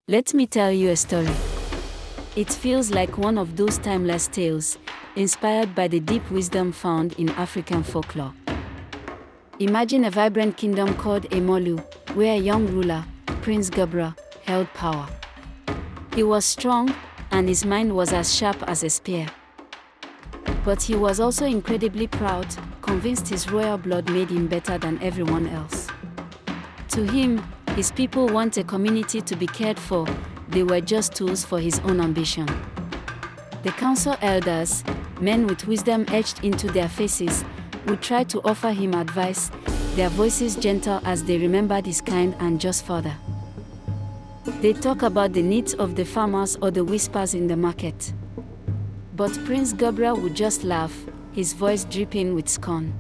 Let me tell you a story. It feels like one of those timeless tales, inspired by the deep wisdom found in African folklore. Imagine a vibrant kingdom called Amalu, where a young ruler, Prince Garba, held power. He was strong, and his mind was as sharp as a spear. But he was also incredibly proud, convinced his royal blood made him better than everyone else. To him, his people want a community to be cared for, they were just tools for his own ambition. The council elders, men with wisdom etched into their faces, would try to offer him advice, their voices gentle as they remembered his kind and just father. They talk about the needs of the farmers or the whispers in the market. But Prince Garba would just laugh, his voice dripping with scorn.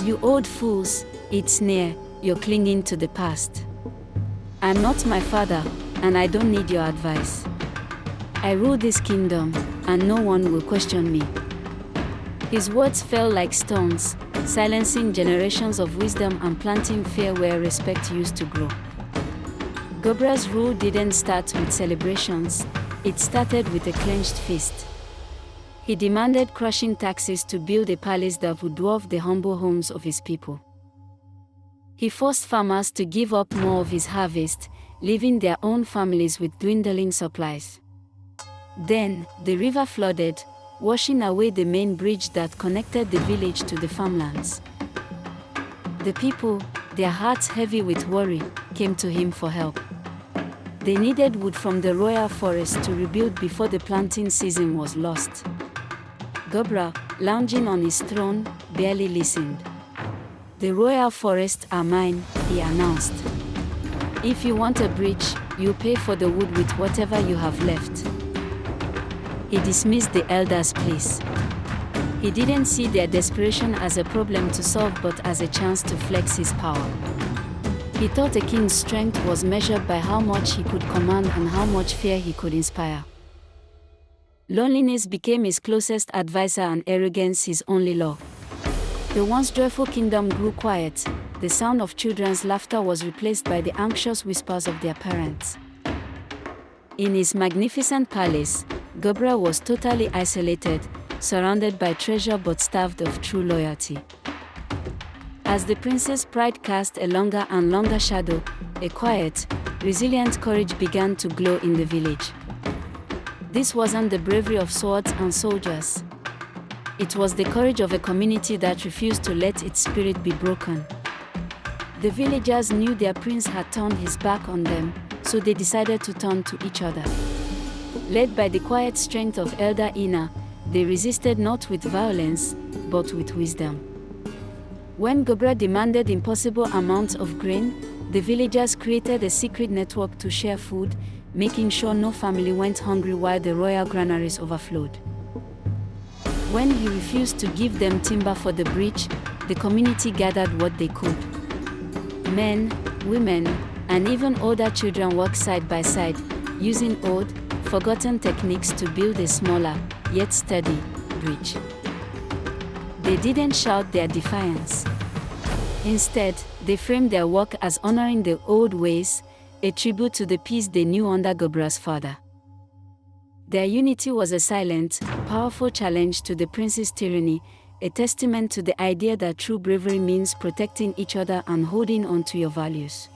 "You old fools," he'd sneer, "you're clinging to the past. I'm not my father, and I don't need your advice. I rule this kingdom, and no one will question me." His words fell like stones, silencing generations of wisdom and planting fear where respect used to grow. Garba's rule didn't start with celebrations, it started with a clenched fist. He demanded crushing taxes to build a palace that would dwarf the humble homes of his people. He forced farmers to give up more of his harvest, leaving their own families with dwindling supplies. Then, the river flooded, washing away the main bridge that connected the village to the farmlands. The people, their hearts heavy with worry, came to him for help. They needed wood from the royal forest to rebuild before the planting season was lost. Garba, lounging on his throne, barely listened. "The royal forests are mine," he announced. "If you want a bridge, you pay for the wood with whatever you have left." He dismissed the elders' pleas. He didn't see their desperation as a problem to solve but as a chance to flex his power. He thought a king's strength was measured by how much he could command and how much fear he could inspire. Loneliness became his closest advisor and arrogance his only law. The once joyful kingdom grew quiet, the sound of children's laughter was replaced by the anxious whispers of their parents. In his magnificent palace, Garba was totally isolated, surrounded by treasure but starved of true loyalty. As the prince's pride cast a longer and longer shadow, a quiet, resilient courage began to glow in the village. This wasn't the bravery of swords and soldiers. It was the courage of a community that refused to let its spirit be broken. The villagers knew their prince had turned his back on them, so they decided to turn to each other. Led by the quiet strength of Elder Ina, they resisted not with violence, but with wisdom. When Garba demanded impossible amounts of grain, the villagers created a secret network to share food, making sure no family went hungry while the royal granaries overflowed. When he refused to give them timber for the bridge, the community gathered what they could. Men, women, and even older children worked side by side, using old, forgotten techniques to build a smaller, yet steady, bridge. They didn't shout their defiance. Instead, they framed their work as honoring the old ways, a tribute to the peace they knew under Garba's father. Their unity was a silent, powerful challenge to the prince's tyranny, a testament to the idea that true bravery means protecting each other and holding on to your values.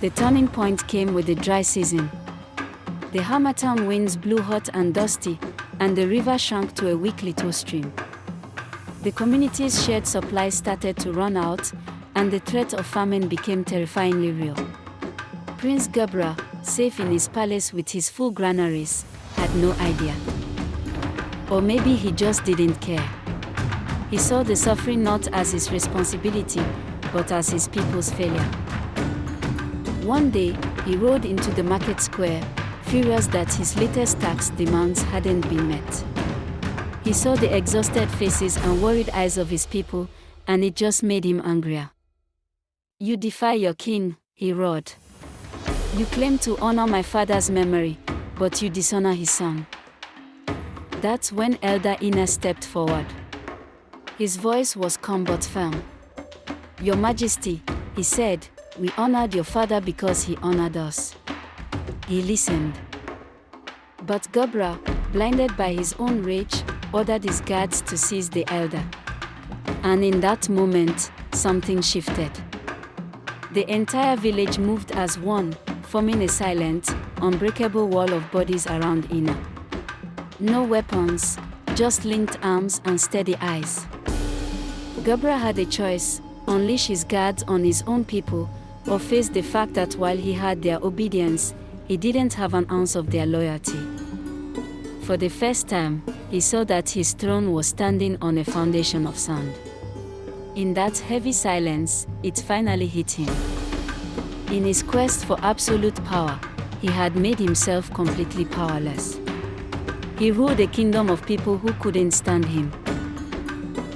The turning point came with the dry season. The Harmattan winds blew hot and dusty, and the river shrank to a weak little stream. The community's shared supplies started to run out, and the threat of famine became terrifyingly real. Prince Garba, safe in his palace with his full granaries, had no idea. Or maybe he just didn't care. He saw the suffering not as his responsibility, but as his people's failure. One day, he rode into the market square, furious that his latest tax demands hadn't been met. He saw the exhausted faces and worried eyes of his people, and it just made him angrier. "You defy your king," he roared. "You claim to honor my father's memory, but you dishonor his son." That's when Elder Ina stepped forward. His voice was calm but firm. "Your Majesty," he said, "we honored your father because he honored us. He listened. But Gobra, blinded by his own rage, ordered his guards to seize the elder. And in that moment, something shifted. The entire village moved as one, forming a silent, unbreakable wall of bodies around Ina. No weapons, just linked arms and steady eyes. Gobra had a choice: unleash his guards on his own people, or face the fact that while he had their obedience, he didn't have an ounce of their loyalty. For the first time, he saw that his throne was standing on a foundation of sand. In that heavy silence, it finally hit him. In his quest for absolute power, he had made himself completely powerless. He ruled a kingdom of people who couldn't stand him.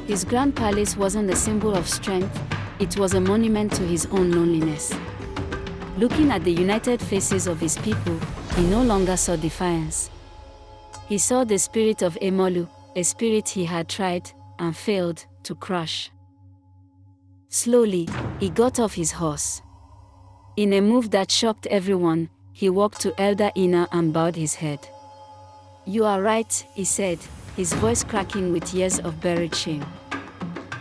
His grand palace wasn't a symbol of strength, it was a monument to his own loneliness. Looking at the united faces of his people, he no longer saw defiance. He saw the spirit of Amalu, a spirit he had tried, and failed, to crush. Slowly, he got off his horse. In a move that shocked everyone, he walked to Elder Ina and bowed his head. "You are right," he said, his voice cracking with years of buried shame.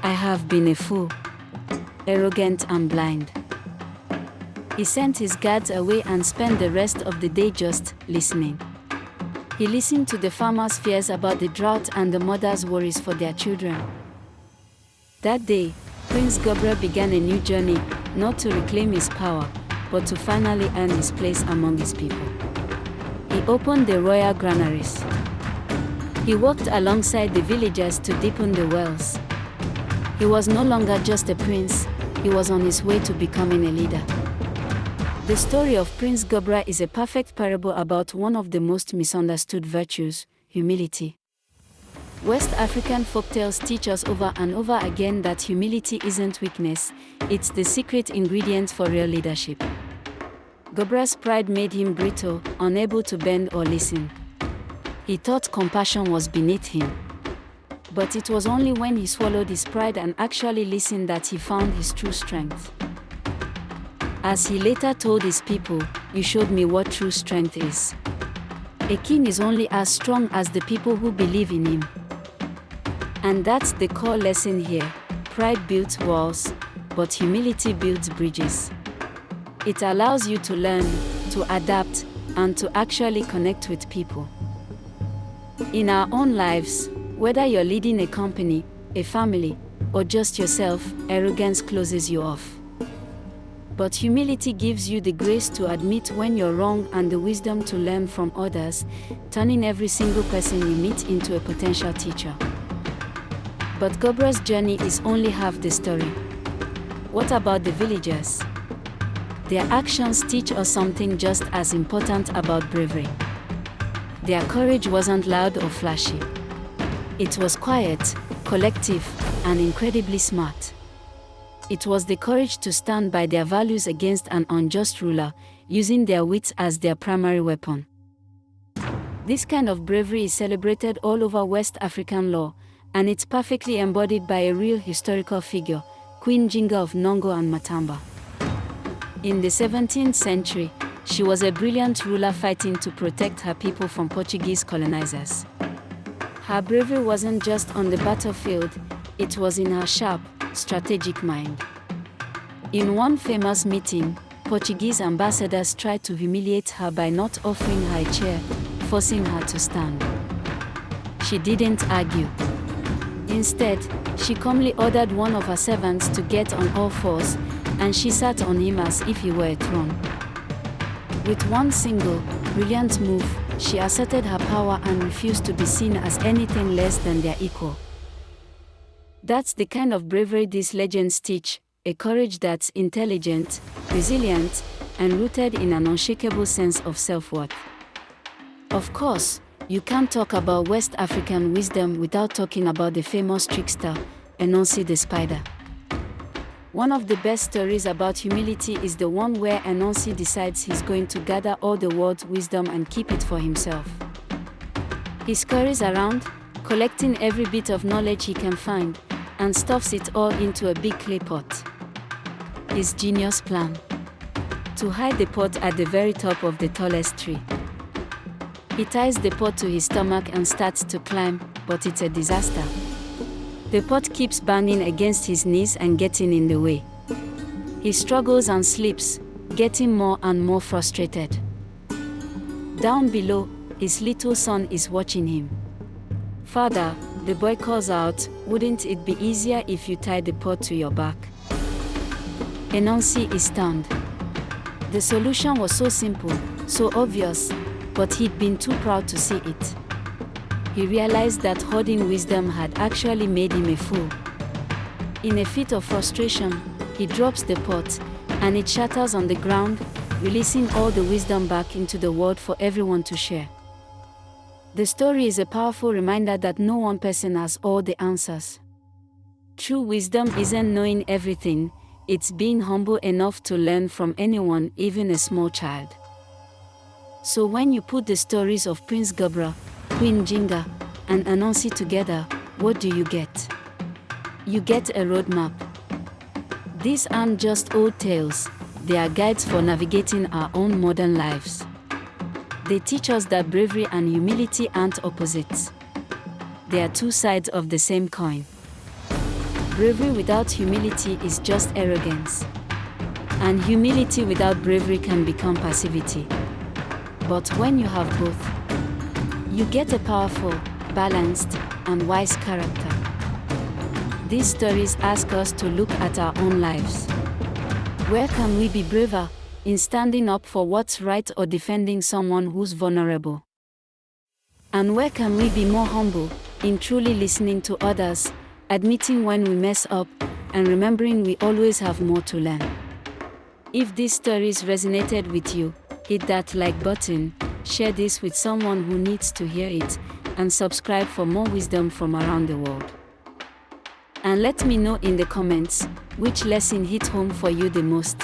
"I have been a fool, arrogant and blind." He sent his guards away and spent the rest of the day just listening. He listened to the farmers' fears about the drought and the mothers' worries for their children. That day, Prince Gobra began a new journey, not to reclaim his power, but to finally earn his place among his people. He opened the royal granaries. He walked alongside the villagers to deepen the wells. He was no longer just a prince, he was on his way to becoming a leader. The story of Prince Gobra is a perfect parable about one of the most misunderstood virtues: humility. West African folktales teach us over and over again that humility isn't weakness, it's the secret ingredient for real leadership. Gobra's pride made him brittle, unable to bend or listen. He thought compassion was beneath him. But it was only when he swallowed his pride and actually listened that he found his true strength. As he later told his people, "You showed me what true strength is." A king is only as strong as the people who believe in him. And that's the core lesson here: pride builds walls, but humility builds bridges. It allows you to learn, to adapt, and to actually connect with people. In our own lives, whether you're leading a company, a family, or just yourself, arrogance closes you off. But humility gives you the grace to admit when you're wrong and the wisdom to learn from others, turning every single person you meet into a potential teacher. But Gobra's journey is only half the story. What about the villagers? Their actions teach us something just as important about bravery. Their courage wasn't loud or flashy. It was quiet, collective, and incredibly smart. It was the courage to stand by their values against an unjust ruler, using their wits as their primary weapon. This kind of bravery is celebrated all over West African lore, and it's perfectly embodied by a real historical figure, Queen Njinga of Nongo and Matamba. In the 17th century, she was a brilliant ruler fighting to protect her people from Portuguese colonizers. Her bravery wasn't just on the battlefield, it was in her sharp, strategic mind. In one famous meeting, Portuguese ambassadors tried to humiliate her by not offering her a chair, forcing her to stand. She didn't argue. Instead, she calmly ordered one of her servants to get on all fours, and she sat on him as if he were a throne. With one single, brilliant move, she asserted her power and refused to be seen as anything less than their equal. That's the kind of bravery these legends teach, a courage that's intelligent, resilient, and rooted in an unshakable sense of self-worth. Of course, you can't talk about West African wisdom without talking about the famous trickster, Anansi the spider. One of the best stories about humility is the one where Anansi decides he's going to gather all the world's wisdom and keep it for himself. He scurries around, collecting every bit of knowledge he can find, and stuffs it all into a big clay pot. His genius plan: to hide the pot at the very top of the tallest tree. He ties the pot to his stomach and starts to climb, but it's a disaster. The pot keeps banging against his knees and getting in the way. He struggles and slips, getting more and more frustrated. Down below, his little son is watching him. "Father," the boy calls out, "wouldn't it be easier if you tied the pot to your back?" Anansi is stunned. The solution was so simple, so obvious, but he'd been too proud to see it. He realized that hoarding wisdom had actually made him a fool. In a fit of frustration, he drops the pot, and it shatters on the ground, releasing all the wisdom back into the world for everyone to share. The story is a powerful reminder that no one person has all the answers. True wisdom isn't knowing everything, it's being humble enough to learn from anyone, even a small child. So when you put the stories of Prince Garba, Queen Njinga, and Anansi together, what do you get? You get a roadmap. These aren't just old tales, they are guides for navigating our own modern lives. They teach us that bravery and humility aren't opposites. They are two sides of the same coin. Bravery without humility is just arrogance. And humility without bravery can become passivity. But when you have both, you get a powerful, balanced, and wise character. These stories ask us to look at our own lives. Where can we be braver, in standing up for what's right or defending someone who's vulnerable? And where can we be more humble, in truly listening to others, admitting when we mess up, and remembering we always have more to learn? If these stories resonated with you, hit that like button, share this with someone who needs to hear it, and subscribe for more wisdom from around the world. And let me know in the comments, which lesson hit home for you the most.